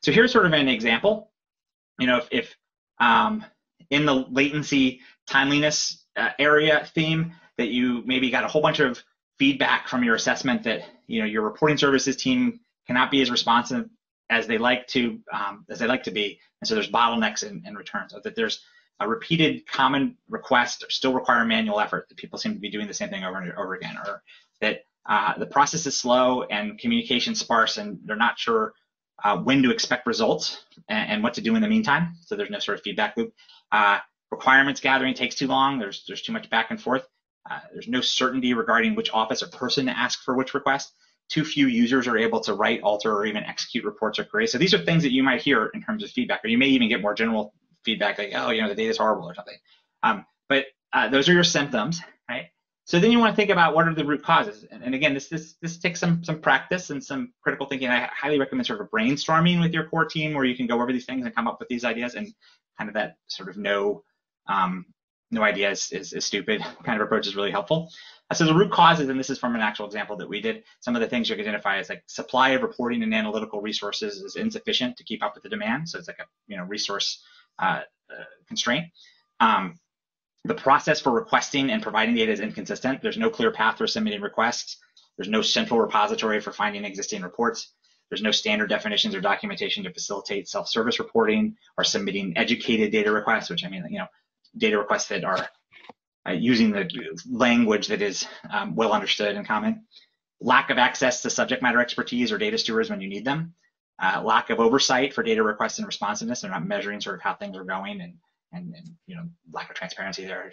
So here's sort of an example. If in the latency timeliness area theme that you maybe got a whole bunch of feedback from your assessment that your reporting services team cannot be as responsive as they like to be, and so there's bottlenecks in returns, so that there's a repeated common request still require manual effort, that people seem to be doing the same thing over and over again, or that the process is slow and communication sparse and they're not sure when to expect results and what to do in the meantime, so there's no sort of feedback loop. Requirements gathering takes too long, there's too much back and forth. There's no certainty regarding which office or person to ask for which request. Too few users are able to write, alter, or even execute reports or queries. So these are things that you might hear in terms of feedback, or you may even get more general feedback like, oh, the data is horrible or something. But those are your symptoms, right? So then you want to think about what are the root causes. And again, this takes some practice and some critical thinking. I highly recommend sort of brainstorming with your core team where you can go over these things and come up with these ideas, and kind of that sort of no idea is stupid kind of approach is really helpful. So the root causes, and this is from an actual example that we did, some of the things you can identify as like supply of reporting and analytical resources is insufficient to keep up with the demand. So it's like a resource constraint. The process for requesting and providing data is inconsistent. There's no clear path for submitting requests. There's no central repository for finding existing reports. There's no standard definitions or documentation to facilitate self-service reporting or submitting educated data requests, which I mean, data requests that are using the language that is well understood and common. Lack of access to subject matter expertise or data stewards when you need them. Lack of oversight for data requests and responsiveness. They're not measuring sort of how things are going, and lack of transparency there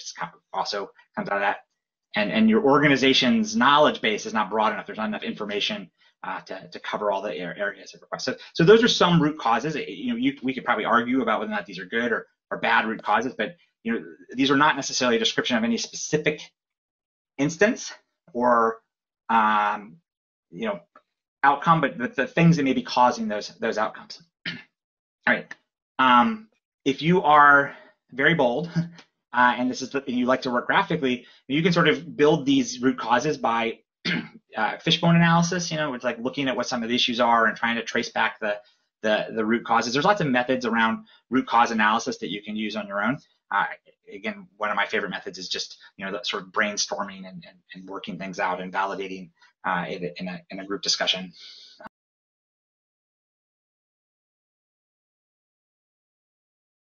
also comes out of that. And your organization's knowledge base is not broad enough. There's not enough information to cover all the areas of request. So those are some root causes. We could probably argue about whether or not these are good or bad root causes, but these are not necessarily a description of any specific instance or outcome, but the things that may be causing those outcomes. All right. If you are very bold, and you like to work graphically, you can sort of build these root causes by fishbone analysis. It's like looking at what some of the issues are and trying to trace back the root causes. There's lots of methods around root cause analysis that you can use on your own. Again, one of my favorite methods is just the sort of brainstorming and working things out and validating it in a group discussion.